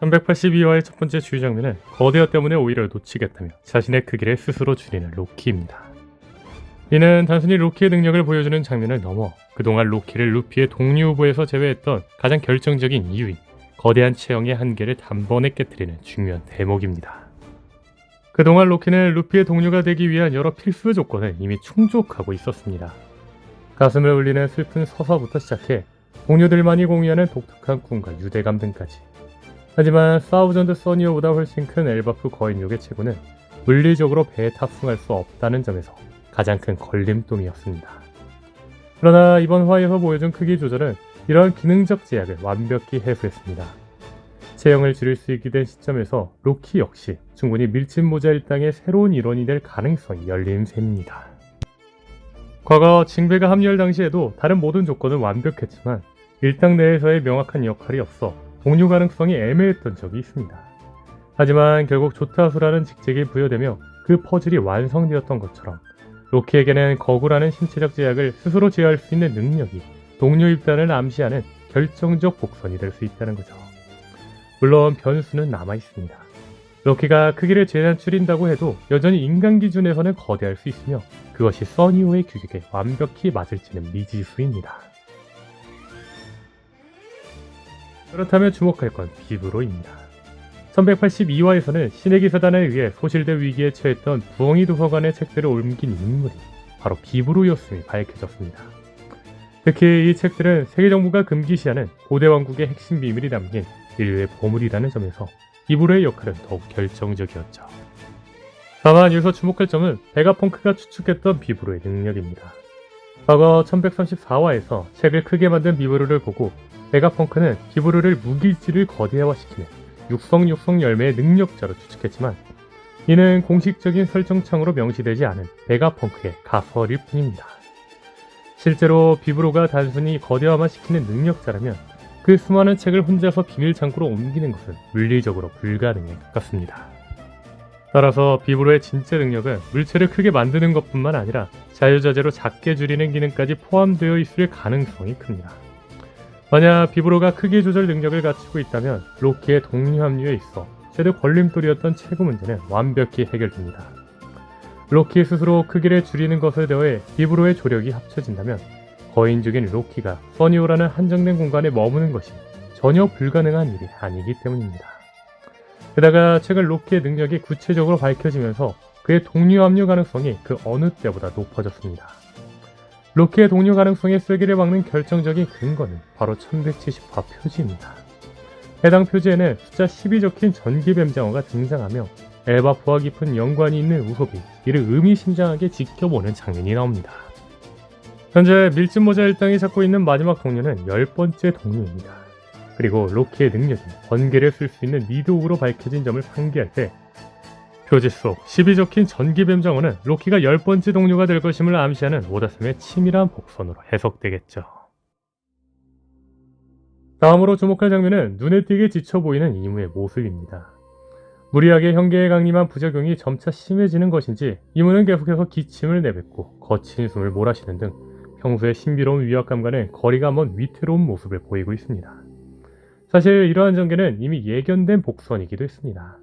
1182화의 첫 번째 주의 장면은 거대화 때문에 오히려 놓치겠다며 자신의 크기를 스스로 줄이는 로키입니다. 이는 단순히 로키의 능력을 보여주는 장면을 넘어 그동안 로키를 루피의 동료 후보에서 제외했던 가장 결정적인 이유인 거대한 체형의 한계를 단번에 깨뜨리는 중요한 대목입니다. 그동안 로키는 루피의 동료가 되기 위한 여러 필수 조건을 이미 충족하고 있었습니다. 가슴을 울리는 슬픈 서사부터 시작해 동료들만이 공유하는 독특한 꿈과 유대감 등까지. 하지만 사우전드 써니어보다 훨씬 큰 엘바프 거인족의 체구는 물리적으로 배에 탑승할 수 없다는 점에서 가장 큰 걸림돌이었습니다. 그러나 이번 화에서 보여준 크기 조절은 이러한 기능적 제약을 완벽히 해소했습니다. 체형을 줄일 수 있게 된 시점에서 로키 역시 충분히 밀짚모자 일당의 새로운 일원이 될 가능성이 열린 셈입니다. 과거 징배가 합류할 당시에도 다른 모든 조건은 완벽했지만 일당 내에서의 명확한 역할이 없어 동료 가능성이 애매했던 적이 있습니다. 하지만 결국 조타수라는 직책이 부여되며 그 퍼즐이 완성되었던 것처럼 로키에게는 거구라는 신체적 제약을 스스로 제어할 수 있는 능력이 동료 입단을 암시하는 결정적 복선이 될 수 있다는 거죠. 물론 변수는 남아있습니다. 로키가 크기를 최대한 줄인다고 해도 여전히 인간 기준에서는 거대할 수 있으며 그것이 써니오의 규격에 완벽히 맞을지는 미지수입니다. 그렇다면 주목할 건 비브로입니다. 1182화에서는 신의 기사단에 의해 소실된 위기에 처했던 부엉이 도서관의 책들을 옮긴 인물이 바로 비브로였음이 밝혀졌습니다. 특히 이 책들은 세계 정부가 금기시하는 고대 왕국의 핵심 비밀이 담긴 인류의 보물이라는 점에서 비브로의 역할은 더욱 결정적이었죠. 다만 여기서 주목할 점은 베가펑크가 추측했던 비브로의 능력입니다. 과거 1134화에서 책을 크게 만든 비브로를 보고 베가펑크는 비브로를 무기질을 거대화시키는 육성 열매의 능력자로 추측했지만 이는 공식적인 설정창으로 명시되지 않은 베가펑크의 가설일 뿐입니다. 실제로 비브로가 단순히 거대화만 시키는 능력자라면 그 수많은 책을 혼자서 비밀창고로 옮기는 것은 물리적으로 불가능에 가깝습니다. 따라서 비브로의 진짜 능력은 물체를 크게 만드는 것뿐만 아니라 자유자재로 작게 줄이는 기능까지 포함되어 있을 가능성이 큽니다. 만약 비브로가 크기 조절 능력을 갖추고 있다면 로키의 동료 합류에 있어 최대 걸림돌이었던 체구 문제는 완벽히 해결됩니다. 로키 스스로 크기를 줄이는 것을 더해 비브로의 조력이 합쳐진다면 거인족인 로키가 써니오라는 한정된 공간에 머무는 것이 전혀 불가능한 일이 아니기 때문입니다. 게다가 최근 로키의 능력이 구체적으로 밝혀지면서 그의 동료 합류 가능성이 그 어느 때보다 높아졌습니다. 로키의 동료 가능성의 쐐기를 막는 결정적인 근거는 바로 1170화 표지입니다. 해당 표지에는 숫자 10이 적힌 전기뱀장어가 등장하며 엘바프와 깊은 연관이 있는 우섭이 이를 의미심장하게 지켜보는 장면이 나옵니다. 현재 밀짚모자 일당이 찾고 있는 마지막 동료는 10번째 동료입니다. 그리고 로키의 능력이 번개를 쓸 수 있는 미도우로 밝혀진 점을 상기할 때 표지 속 10이 적힌 전기뱀장어는 로키가 10번째 동료가 될 것임을 암시하는 오다슴의 치밀한 복선으로 해석되겠죠. 다음으로 주목할 장면은 눈에 띄게 지쳐 보이는 이무의 모습입니다. 무리하게 현계에 강림한 부작용이 점차 심해지는 것인지 이무는 계속해서 기침을 내뱉고 거친 숨을 몰아쉬는 등 평소의 신비로운 위압감과는 거리가 먼 위태로운 모습을 보이고 있습니다. 사실 이러한 전개는 이미 예견된 복선이기도 했습니다.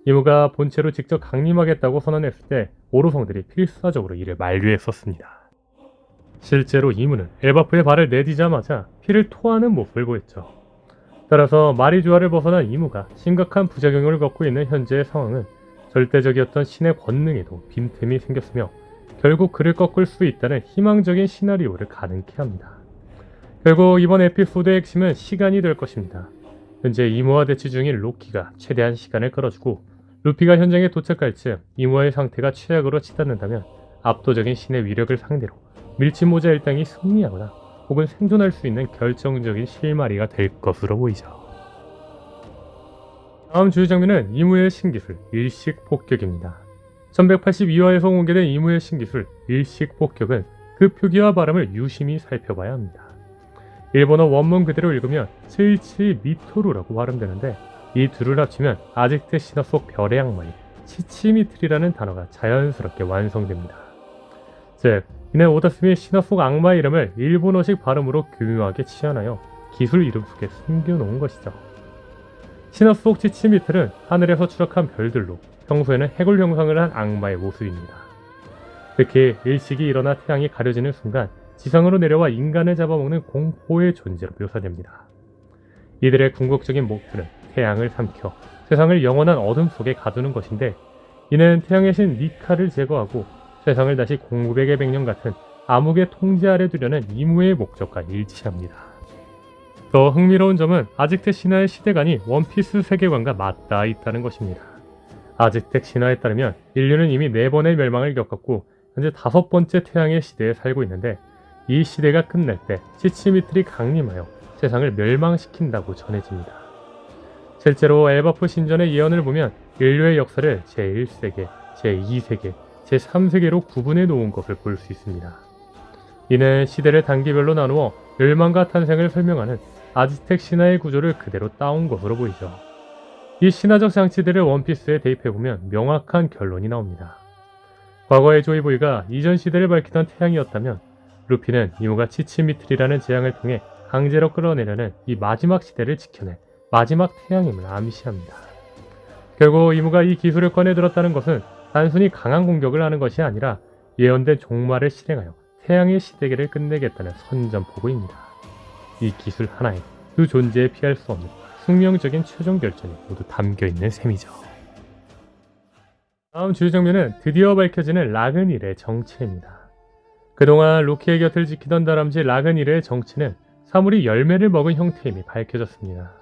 이무가 본체로 직접 강림하겠다고 선언했을 때 오로성들이 필사적으로 이를 만류했었습니다. 실제로 이무는 엘바프의 발을 내디자마자 피를 토하는 모습을 보였죠. 따라서 마리주아를 벗어난 이무가 심각한 부작용을 겪고 있는 현재의 상황은 절대적이었던 신의 권능에도 빈틈이 생겼으며 결국 그를 꺾을 수 있다는 희망적인 시나리오를 가능케 합니다. 결국 이번 에피소드의 핵심은 시간이 될 것입니다. 현재 이무와 대치 중인 로키가 최대한 시간을 끌어주고 루피가 현장에 도착할 즈음 이무와의 상태가 최악으로 치닫는다면 압도적인 신의 위력을 상대로 밀짚모자 일당이 승리하거나 혹은 생존할 수 있는 결정적인 실마리가 될 것으로 보이죠. 다음 주요 장면은 이무의 신기술 일식폭격입니다. 1182화에서 공개된 이무의 신기술 일식폭격은 그 표기와 발음을 유심히 살펴봐야 합니다. 일본어 원문 그대로 읽으면 스이치 미토루라고 발음되는데 이 둘을 합치면 아직트 신화 속 별의 악마인 치치미트리라는 단어가 자연스럽게 완성됩니다. 즉, 이는 오다스미 신화 속 악마 이름을 일본어식 발음으로 교묘하게 치환하여 기술 이름 속에 숨겨놓은 것이죠. 신화 속 치치미틀은 하늘에서 추락한 별들로 평소에는 해골 형상을 한 악마의 모습입니다. 특히 일식이 일어나 태양이 가려지는 순간 지상으로 내려와 인간을 잡아먹는 공포의 존재로 묘사됩니다. 이들의 궁극적인 목표는 태양을 삼켜 세상을 영원한 어둠 속에 가두는 것인데, 이는 태양의 신 니카를 제거하고 세상을 다시 공백의 백년 같은 암흑의 통제 아래 두려는 이무의 목적과 일치합니다. 더 흥미로운 점은 아즈텍 신화의 시대관이 원피스 세계관과 맞닿아 있다는 것입니다. 아즈텍 신화에 따르면 인류는 이미 4번의 멸망을 겪었고 현재 5번째 태양의 시대에 살고 있는데, 이 시대가 끝날 때 치치미틀이 강림하여 세상을 멸망시킨다고 전해집니다. 실제로 엘바프 신전의 예언을 보면 인류의 역사를 제1세계, 제2세계, 제3세계로 구분해 놓은 것을 볼 수 있습니다. 이는 시대를 단계별로 나누어 멸망과 탄생을 설명하는 아즈텍 신화의 구조를 그대로 따온 것으로 보이죠. 이 신화적 장치들을 원피스에 대입해보면 명확한 결론이 나옵니다. 과거의 조이보이가 이전 시대를 밝히던 태양이었다면, 루피는 이무가 치치미틀이라는 재앙을 통해 강제로 끌어내려는 이 마지막 시대를 지켜낼 마지막 태양임을 암시합니다. 결국 이무가 이 기술을 꺼내들었다는 것은 단순히 강한 공격을 하는 것이 아니라 예언된 종말을 실행하여 태양의 시대계를 끝내겠다는 선전포고입니다. 이 기술 하나에 그 존재에 피할 수 없는 숙명적인 최종 결전이 모두 담겨있는 셈이죠. 다음 주요 장면은 드디어 밝혀지는 라그닐의 정체입니다. 그동안 로키의 곁을 지키던 다람쥐 라그닐의 정체는 사물이 열매를 먹은 형태임이 밝혀졌습니다.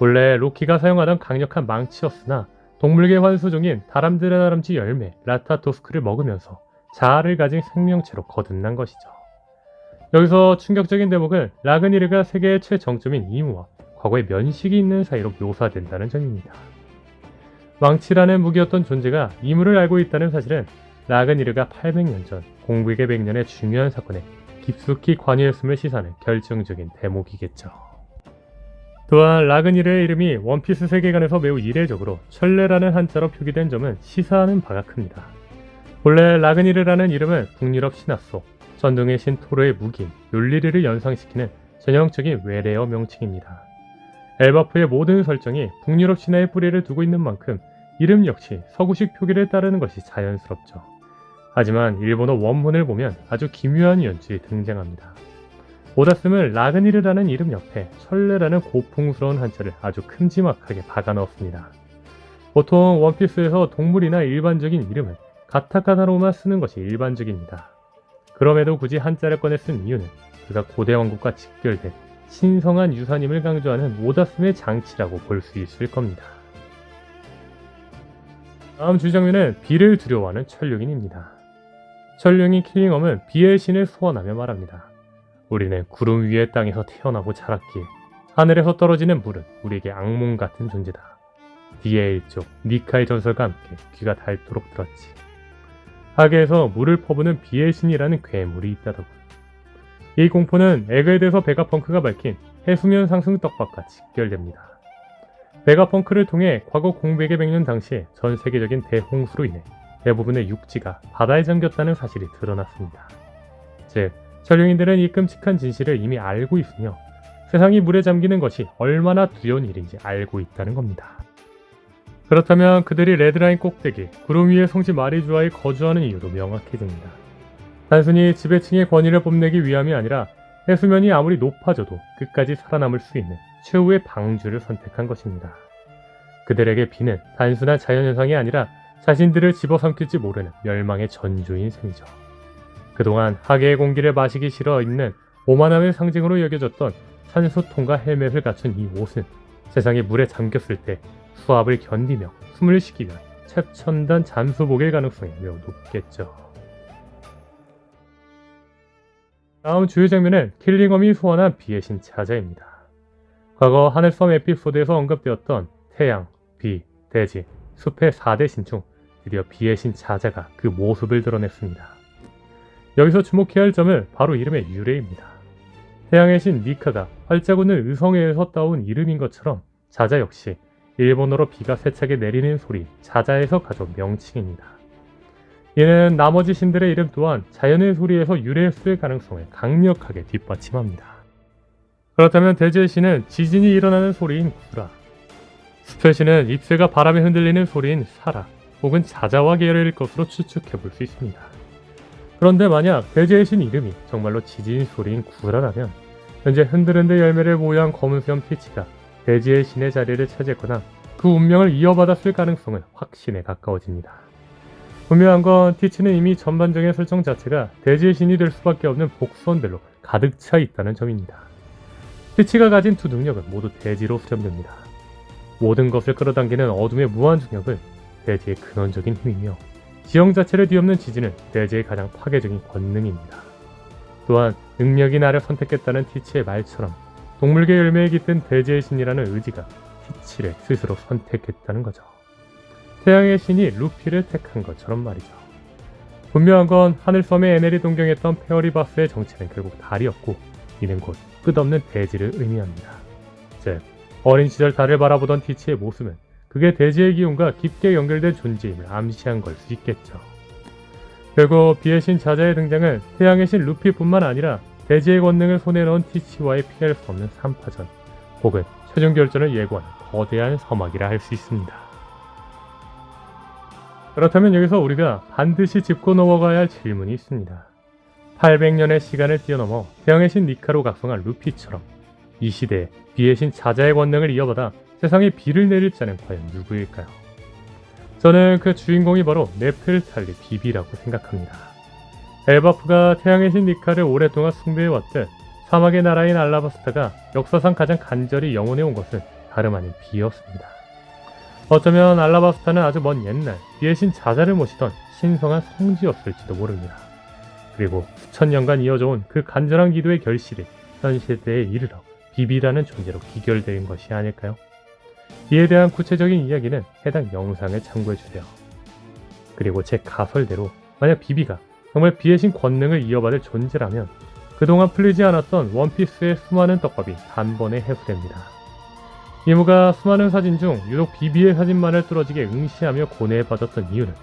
본래 로키가 사용하던 강력한 망치였으나 동물계 환수종인 다람쥐 열매 라타토스크를 먹으면서 자아를 가진 생명체로 거듭난 것이죠. 여기서 충격적인 대목은 라그니르가 세계의 최정점인 이무와 과거의 면식이 있는 사이로 묘사된다는 점입니다. 망치라는 무기였던 존재가 이무를 알고 있다는 사실은 라그니르가 800년 전 공백의 100년의 중요한 사건에 깊숙이 관여했음을 시사하는 결정적인 대목이겠죠. 또한 라그니르의 이름이 원피스 세계관에서 매우 이례적으로 천레라는 한자로 표기된 점은 시사하는 바가 큽니다. 본래 라그니르라는 이름은 북유럽 신화 속 전동의 신 토르의 무기인 욜리르를 연상시키는 전형적인 외래어 명칭입니다. 엘바프의 모든 설정이 북유럽 신화의 뿌리를 두고 있는 만큼 이름 역시 서구식 표기를 따르는 것이 자연스럽죠. 하지만 일본어 원문을 보면 아주 기묘한 연출이 등장합니다. 오다스는 라그니르라는 이름 옆에 천레라는 고풍스러운 한자를 아주 큼지막하게 박아 넣었습니다. 보통 원피스에서 동물이나 일반적인 이름을 가타카나로만 쓰는 것이 일반적입니다. 그럼에도 굳이 한자를 꺼내 쓴 이유는 그가 고대 왕국과 직결된 신성한 유산임을 강조하는 오다스의 장치라고 볼 수 있을 겁니다. 다음 주장면은 비를 두려워하는 천룡인입니다. 천룡인 킬링엄은 비의 신을 소원하며 말합니다. 우리는 구름 위의 땅에서 태어나고 자랐기에 하늘에서 떨어지는 물은 우리에게 악몽 같은 존재다. 디의 일족 니카의 전설과 함께 귀가 닳도록 들었지. 하계에서 물을 퍼부는 비의 신이라는 괴물이 있다더군. 이 공포는 에그헤드에서 베가펑크가 밝힌 해수면 상승 떡밥과 직결됩니다. 베가펑크를 통해 과거 공백의 100년 당시에 전 세계적인 대홍수로 인해 대부분의 육지가 바다에 잠겼다는 사실이 드러났습니다. 즉, 천룡인들은 이 끔찍한 진실을 이미 알고 있으며 세상이 물에 잠기는 것이 얼마나 두려운 일인지 알고 있다는 겁니다. 그렇다면 그들이 레드라인 꼭대기 구름 위의 성지 마리주아에 거주하는 이유도 명확해집니다. 단순히 지배층의 권위를 뽐내기 위함이 아니라 해수면이 아무리 높아져도 끝까지 살아남을 수 있는 최후의 방주를 선택한 것입니다. 그들에게 비는 단순한 자연현상이 아니라 자신들을 집어삼킬지 모르는 멸망의 전조인 셈이죠. 그동안 하계의 공기를 마시기 싫어 입는 오만함의 상징으로 여겨졌던 산소통과 헬멧을 갖춘 이 옷은 세상이 물에 잠겼을 때 수압을 견디며 숨을 쉬기 위한 최첨단 잠수복일 가능성이 매우 높겠죠. 다음 주요 장면은 킬링엄이 소환한 비의 신 자자입니다. 과거 하늘섬 에피소드에서 언급되었던 태양, 비, 대지, 숲의 4대 신 중 드디어 비의 신 자자가 그 모습을 드러냈습니다. 여기서 주목해야 할 점은 바로 이름의 유래입니다. 태양의 신 니카가 활짝 웃는 의성에서 따온 이름인 것처럼 자자 역시 일본어로 비가 세차게 내리는 소리 자자에서 가져온 명칭입니다. 이는 나머지 신들의 이름 또한 자연의 소리에서 유래했을 가능성을 강력하게 뒷받침합니다. 그렇다면 대지의 신은 지진이 일어나는 소리인 구라, 숲의 신은 잎새가 바람에 흔들리는 소리인 사라 혹은 자자와 계열일 것으로 추측해볼 수 있습니다. 그런데 만약 대지의 신 이름이 정말로 지진 소리인 구라라면 현재 흔들흔들 열매를 보유한 검은수염 티치가 대지의 신의 자리를 차지했거나 그 운명을 이어받았을 가능성은 확신에 가까워집니다. 분명한 건 티치는 이미 전반적인 설정 자체가 대지의 신이 될 수밖에 없는 복선들로 가득 차 있다는 점입니다. 티치가 가진 두 능력은 모두 대지로 수렴됩니다. 모든 것을 끌어당기는 어둠의 무한 중력은 대지의 근원적인 힘이며 지형 자체를 뒤엎는 지진은 대지의 가장 파괴적인 권능입니다. 또한 능력이 나를 선택했다는 티치의 말처럼 동물계 열매에 깃든 대지의 신이라는 의지가 티치를 스스로 선택했다는 거죠. 태양의 신이 루피를 택한 것처럼 말이죠. 분명한 건 하늘섬의 에넬이 동경했던 페어리바스의 정체는 결국 달이었고 이는 곧 끝없는 대지를 의미합니다. 즉, 어린 시절 달을 바라보던 티치의 모습은 그게 대지의 기운과 깊게 연결된 존재임을 암시한 걸 수 있겠죠. 결국 비의 신 자자의 등장은 태양의 신 루피뿐만 아니라 대지의 권능을 손에 넣은 티치와의 피할 수 없는 3파전 혹은 최종 결전을 예고하는 거대한 서막이라 할 수 있습니다. 그렇다면 여기서 우리가 반드시 짚고 넘어가야 할 질문이 있습니다. 800년의 시간을 뛰어넘어 태양의 신 니카로 각성한 루피처럼 이 시대에 비의 신 자자의 권능을 이어받아 세상에 비를 내릴 자는 과연 누구일까요? 저는 그 주인공이 바로 네펠탈리 비비라고 생각합니다. 엘바프가 태양의 신 니카를 오랫동안 숭배해왔듯 사막의 나라인 알라바스타가 역사상 가장 간절히 영원해온 것은 다름 아닌 비였습니다. 어쩌면 알라바스타는 아주 먼 옛날 비의 신 자자를 모시던 신성한 성지였을지도 모릅니다. 그리고 수천 년간 이어져온 그 간절한 기도의 결실이 현 시대에 이르러 비비라는 존재로 기결된 것이 아닐까요? 이에 대한 구체적인 이야기는 해당 영상을 참고해주세요. 그리고 제 가설대로 만약 비비가 정말 비의 신 권능을 이어받을 존재라면 그동안 풀리지 않았던 원피스의 수많은 떡밥이 단번에 해소됩니다. 이무가 수많은 사진 중 유독 비비의 사진만을 뚫어지게 응시하며 고뇌에 빠졌던 이유는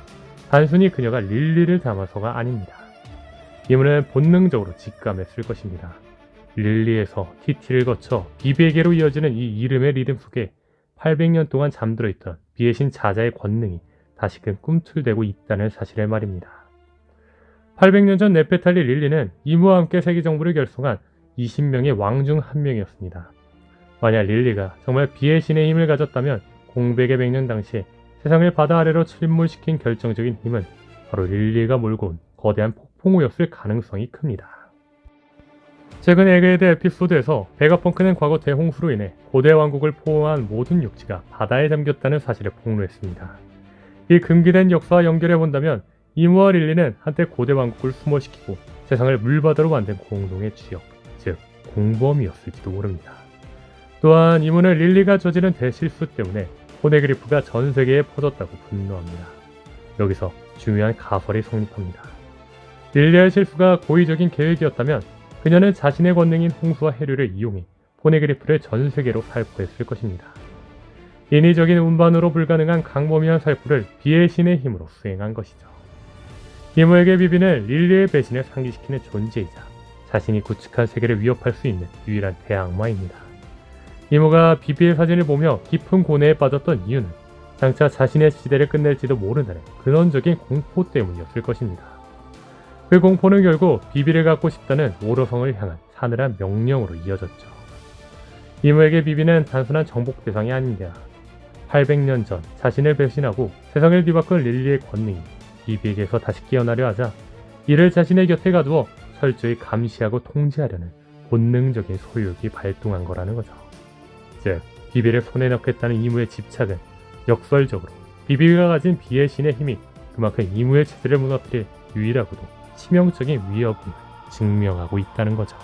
단순히 그녀가 릴리를 담아서가 아닙니다. 이무는 본능적으로 직감했을 것입니다. 릴리에서 티티를 거쳐 비비에게로 이어지는 이 이름의 리듬 속에 800년 동안 잠들어 있던 비의 신 자자의 권능이 다시금 꿈틀대고 있다는 사실을 말입니다. 800년 전 네페탈리 릴리는 이무와 함께 세계 정부를 결성한 20명의 왕 중 한 명이었습니다. 만약 릴리가 정말 비의 신의 힘을 가졌다면 공백의 100년 당시에 세상을 바다 아래로 침몰시킨 결정적인 힘은 바로 릴리가 몰고 온 거대한 폭풍우였을 가능성이 큽니다. 최근 에그헤드 에피소드에서 베가펑크는 과거 대홍수로 인해 고대 왕국을 포함한 모든 육지가 바다에 잠겼다는 사실을 폭로했습니다. 이 금기된 역사와 연결해본다면 이무와 릴리는 한때 고대 왕국을 수몰시키고 세상을 물바다로 만든 공동의 주역, 즉 공범이었을지도 모릅니다. 또한 이무는 릴리가 저지른 대실수 때문에 포네그리프가 전 세계에 퍼졌다고 분노합니다. 여기서 중요한 가설이 성립합니다. 릴리의 실수가 고의적인 계획이었다면 그녀는 자신의 권능인 홍수와 해류를 이용해 포네그리프를 전 세계로 살포했을 것입니다. 인위적인 운반으로 불가능한 광범위한 살포를 비의 신의 힘으로 수행한 것이죠. 이무에게 비비는 릴리의 배신을 상기시키는 존재이자 자신이 구축한 세계를 위협할 수 있는 유일한 대악마입니다. 이무가 비비의 사진을 보며 깊은 고뇌에 빠졌던 이유는 장차 자신의 시대를 끝낼지도 모른다는 근원적인 공포 때문이었을 것입니다. 그 공포는 결국 비비를 갖고 싶다는 오로성을 향한 사늘한 명령으로 이어졌죠. 이무에게 비비는 단순한 정복 대상이 아닙니다. 800년 전 자신을 배신하고 세상을 뒤바꾼 릴리의 권능이 비비에게서 다시 깨어나려 하자 이를 자신의 곁에 가두어 철저히 감시하고 통제하려는 본능적인 소유욕이 발동한 거라는 거죠. 즉, 비비를 손에 넣겠다는 이무의 집착은 역설적으로 비비가 가진 비의 신의 힘이 그만큼 이무의 체제를 무너뜨릴 유일하고도 치명적인 위협임을 증명하고 있다는 거죠.